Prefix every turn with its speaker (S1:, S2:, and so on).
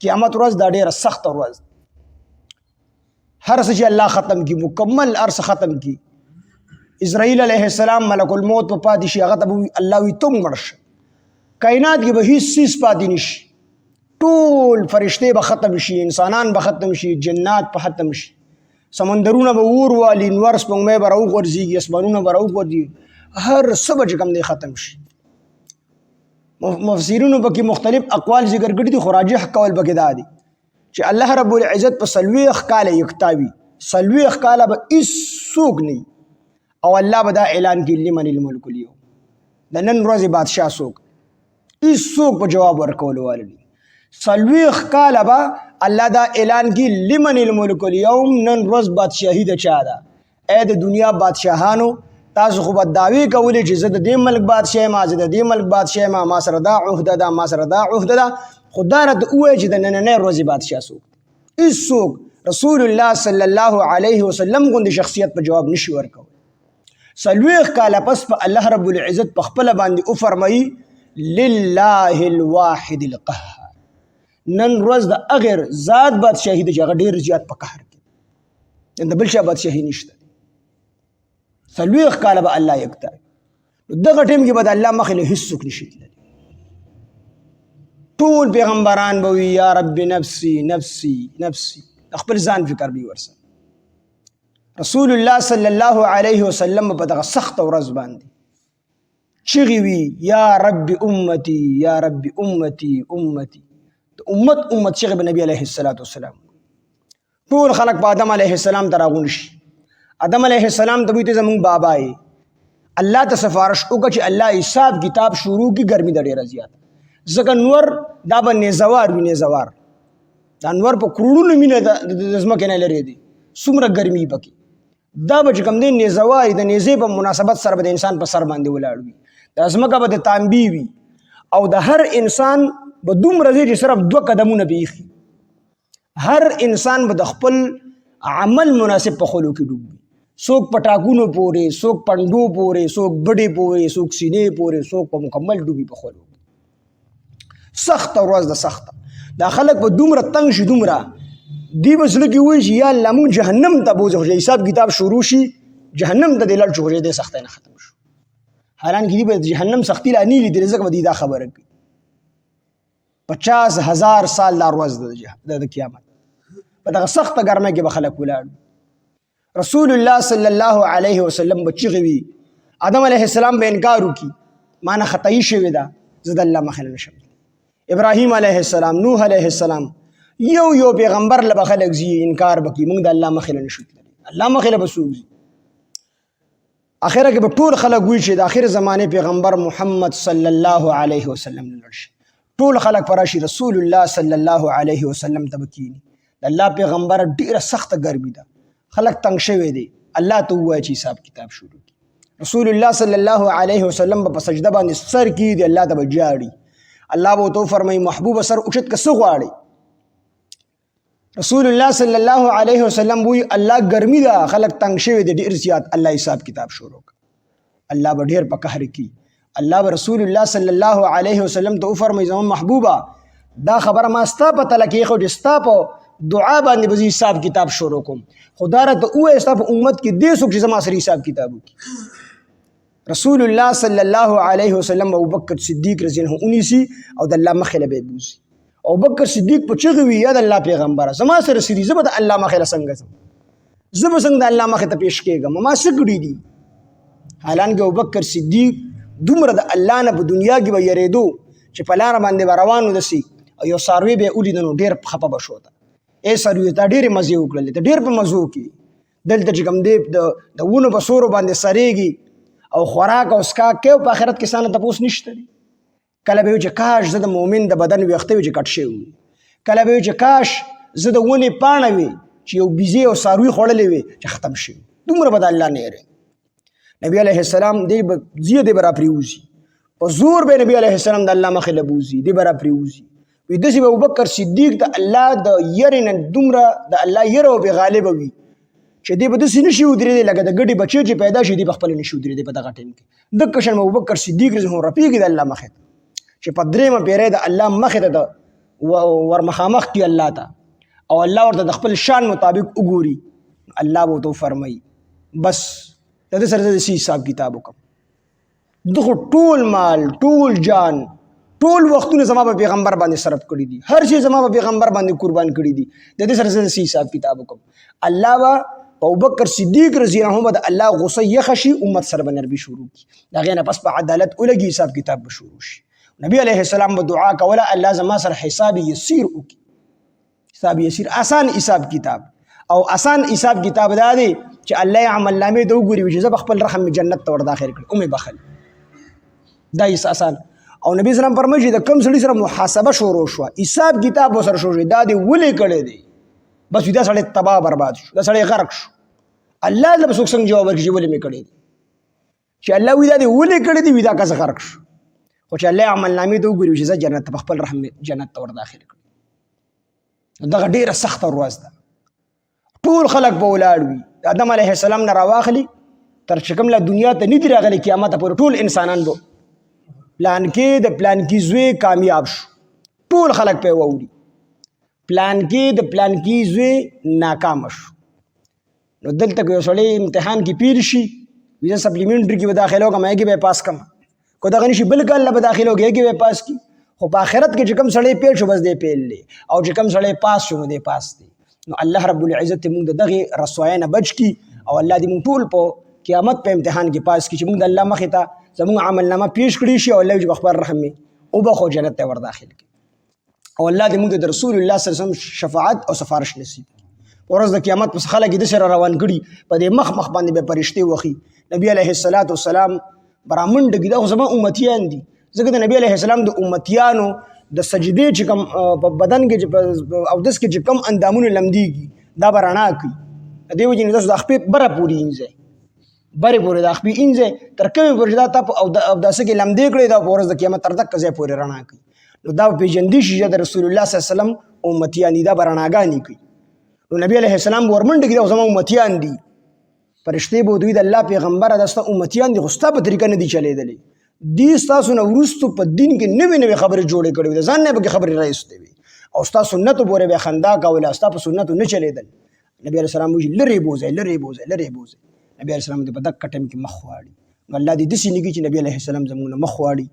S1: قیامت ورځ دا ډېره سخته ورځ هر څه چې الله ختم کی مکمل هر څه ختم کی اسرائیل علیه السلام ملک الموت په پاتې شي هغه ته الله وي تم مړ شه کائنات کې به هیڅ څیز پاتې نشي ټول فرشتې به ختم شي انسانان به ختم شي جنات به ختم شي سمندرونه به اور والي نور سپوږمۍ به راوغورځېږي اسمانونه به راوغورځي هر څه به چې کوم دی ختم شي مفسرینو پکې مختلف اقوال ذکر کړي دي خو راجح قول پکې دا دی چې الله رب العزت په 40 کاله یکتا وي 40 کاله به هیڅوک نه او الله به دا اعلان کړي لمن الملک اليوم د نن ورځې بادشاه څوک هیڅوک په جواب ورکولو والا نه 40 کاله به الله دا اعلان کړي لمن الملک اليوم نن ورځ بادشاهي د چا ده اے د دنیا بادشاهانو تاسو خو به دعوی کولې چې زه د دې ملک بادشاه یم زه د دې ملک بادشاه یم ما سره دا عهده ده ما سره دا عهده ده خو دا راته ووایه چې د نننۍ ورځې بادشاه څوک هېڅوک رسول الله صلی الله علیه وسلم غوندې شخصیت په جواب نشي ورکولی 40 کاله پس په الله رب العزت په خپله باندې وفرمایي لله الواحد القهار نن ورځ د هغې ذات بادشاهي ده چې هغه ډېر زیات په قهر کې د بل چا بادشاهي نشته 40 کاله به الله یکتا دغه ټیم کې به د الله مخې له هېڅوک نشي تللی ټول پیغمبران به وي یا رب نفسي نفسي نفسي خپل ځان فکر به ورسره رسول الله صلی الله علیه وسلم په دغه سخته ورځ باندې چغې وي یا رب امتي یا رب امتي امتي د امت چغې به نبي علیه السلام ټول خلک په آدم علیه السلام ته راغونډ شي آدم علیه السلام ته وایي ته زمونږ بابا یې الله ته سفارش وکړه چې الله حساب کتاب شروع کړي ګرمي ده ډېره زیاته ځکه نور دا به نیزوار وي نیزوار دا نور په کروڑونو مینه د ځمکې نه لرې دی څومره ګرمي پکې دا به چې کوم دی نیزوار د نیزې په مناسبت سره به د انسان په سر باندې ولاړ وي دا ځمکه به د تانبي وي او د هر انسان به دومره ځي چې صرف 2 قدمونه به ایښي هر انسان به د خپل عمل مناسب په خولو کې ډوب وي څوک په ټاکونو پورې څوک پنډو پورې څوک بډې پورې څوک سینې پورې څوک په مکمل ډوبي په خولو سخته ورځ ده سخته دا خلک به دومره تنګ شي دومره دی به زړه کې وایي چې یا الله موږ جهنم ته بوځو خو حساب کتاب شروع شي جهنم ته دې لاړ شو خو دې سختۍ نه ختم شو حالانکه دی به جهنم سختي لا نه لیدلې ځکه به دې دا خبره کوي 50,000 سال دا ورځ ده د قیامت په دغه سخته ګرمۍ کې به خلک ولاړ رسول الله صلی الله علیه وسلم به چغې وي آدم علیه السلام به انکار وکړي ما نه خطایي شوې ده زه د الله مخې نه نشم ابراهیم علیه السلام نوح علیه السلام یو پیغمبر له به خلک ځي انکار به کړي موږ د الله مخې نه نشو تللی الله مخې له به څوک ځي اخره کې به ټول خلک وایي چې د آخر زمانې پیغمبر محمد صلی الله علیه وسلم نه لاړ شي ټول خلک به راشي رسول الله صلی الله علیه وسلم ته به کښېني د الله پیغمبر ډېره سخته ګرمي ده خلک تنګ شوی دی الله ته ووایي چې حساب کتاب شروع کړي رسول الله صلی الله علیه وسلم به په سجده باندې سر کېږدي الله ته به جاړي الله به ورته وفرمایي محبوبه سر اوچت که څه غواړې رسول الله صلی الله علیه وسلم وایي الله ګرمي ده خلک تنګ شوی دی ډېر زیات الله حساب کتاب شروع کړه الله به ډېر په قهر کړي الله به رسول الله صلی الله علیه وسلم ته وفرمایي زما محبوبه دا خبره ما ستا په تله کې ایښو چې ستا په دعا باندې به حساب کتاب شروع کوم خدا راته ووایه ستا په امت کې دې څوک چې زما سره حساب کتاب وکړي رسول الله صلی الله علیه وسلم ابوبکر صدیق رضی الله عنه ونیسي او د الله مخې له به یې بوځي ابوبکر صدیق په چغې وي یا د الله پیغمبره زما سره سري زه به د الله مخې له څنګه ځم زه به څنګه د الله مخې ته پیش کېږم ما څه کړي دي حالانکه ابوبکر صدیق دومره د الله نه په دنیا کې به یېرېدو چې په لاره باندې به روان ودسي او یو څاروی به یې ولیده نو ډېر خفه به شو ته ای څاروي تا ډېرې مزې وکړلې ته ډېر په مزو کې دلته چې کوم دی د ونو په سورو باندې سریږي او خوراک او څښاک کوي په آخرت کې ستانه تپوس نشته دی کله به وي چې کاش زه د مؤمن د بدن ویښته وي چې کټ شوي وي کله به وي چې کاش زه د ونې پاڼه وي چې یو بیزې او څاروي خوړلې وي چې ختم شوي دومره به د الله نه یېرې نبي علیه السلام دی به ځي دی به را پرېوځي په زور به نبي علیه السلام د الله مخې له بوځي دی به را پرېوځي وي داسې به ابوبکر صدیق د الله د یرې نه دومره د الله یره او بې غالبه وي چې دی به داسې نشي ودرېدی لکه د ګډې بچی چې پیدا شي دی به خپله نشي ودرېدی په دغه ټایم کې دغه شان ابوبکر صدیق رضی الله عنه رپېږي د الله مخې ته چې په درېیمه پیرۍ د الله مخې ته د ورمخامخ کی الله ته او الله ورته د خپل شان مطابق وګوري، الله به ورته فرمایي بس د دې سره د حساب کتاب وکم، دغه ټول مال ټول جان ټول وختونه زما په پیغمبر باندې صرف کړي دي، هر شی زما په پیغمبر باندې قربان کړي دي، د دې سره د حساب کتاب وکم. الله با ابوبکر صدیق رضی الله عنه د الله غصه یخشي امت سره بنربي شروع کی، دا غینه پس په عدالت ولګي حساب کتاب به شروع شي. نبی علیه السلام به دعا کوله الله زما سره حساب یسیر وکي، حساب یسیر آسان حساب کتاب، او آسان حساب کتاب دا دی چې الله عمل نامې د وګوري چې زه خپل رحم جنت ته ور داخل کړم او مې بخل، دا یې آسان. او نبی اسلام فرمایي چې د کم سړي سره محاسبه شروع شو، حساب کتاب وسره شروع شو، دا دی ولې کړی دی، بس دا سړی تباہ برباد شو، دا سړی غرق شو. الله له څوک څنګه جواب ورکړي چې ولې مې کړی دی، چې الله وی دا دی ولې کړی دی، وی دا کس غرق شو. خو چې الله عمل نامې ته وګوري چې زه جنت په خپل رحم جنت ته ور داخل کړم، دغه ډیره سخته ورځ ده. ټول خلک به ولاړ وي، آدم علیه السلام نه راواخلي تر چې کوم لا دنیا ته نه دي راغلي قیامت پورې ټول انسانان به پلان کې د پلان کې زوی کامیاب شو، ټول خلک په ووري، پلان کې د پلان کې زوی ناکام شو. نو دلته یو سړی امتحان کې پیر شي، ویزه سپلیمنټری کې به داخله وکړم هغې کې به پاس کړم، کو دغه نشي بل کال به داخله وکړي هغې کې به پاس کړي. خو په آخرت کې چې کوم سړی پیل شو بس دی پیل دی، او چې کوم سړی پاس شو نو دی پاس دی. نو الله رب العزت موږ د دغې رسوایۍ نه بچ کړي، او الله دې موږ ټول په قیامت په امتحان کې پاس کړي چې موږ د الله مخې ته زموږ عمل نامه پیش کړي شي، او الله چې په خپل رحم مې وبخو جنت ته ور داخل کړي، او الله دې موږ د رسول الله صلی الله علیه وسلم شفاعت او سفارش نصیب کړي. ورځ د قیامت پس خلک د سره روان کړي، په دې مخ باندې به فرشتې وخي، نبی علیه السلام برامنډ کې دا زما امتیان دي، ځکه د نبی علیه السلام د امتیانو د سجدې چې کوم په بدن کې او دس کې چې کوم اندامونه لمدېږي دا به رڼا کوي، د دې وجې نه تاسو د خپې بره پورې انځئ، برې پورې د خپې انځئ تر کومې پورې چې دا تا په اوداسه کې لمدې کړې دا په ورځ د قیامت تر دغه ځای پورې رڼا کوي. نو دا به پېژندي شي چې د رسول الله صلی الله علیه وسلم امتیان دي، دا به رڼاګانې کوي. نو نبی علیه السلام به ورمنډه کړي او زما امتیان دي، فرشتې به دوی د الله پیغمبره دا ستا امتیان دي، خو ستا په طریقه نه دي چلېدلي، دي ستاسو نه وروستو په دین کې نوې نوې خبرې جوړې کړې وي، د ځان نه پکې خبرې راایستې وي، او ستا سنتو پورې به یې خندا کوله، ستا په سنتو نه چلېدل. نبی علیه السلام وایي لرې بوځئ لرې بوځئ لرې بوځئ. نبی علیه السلام دې په دغه ټایم کې مخ واړي. نو الله دې داسې نه کړي چې نبی علیه السلام زموږ نه مخ واړي،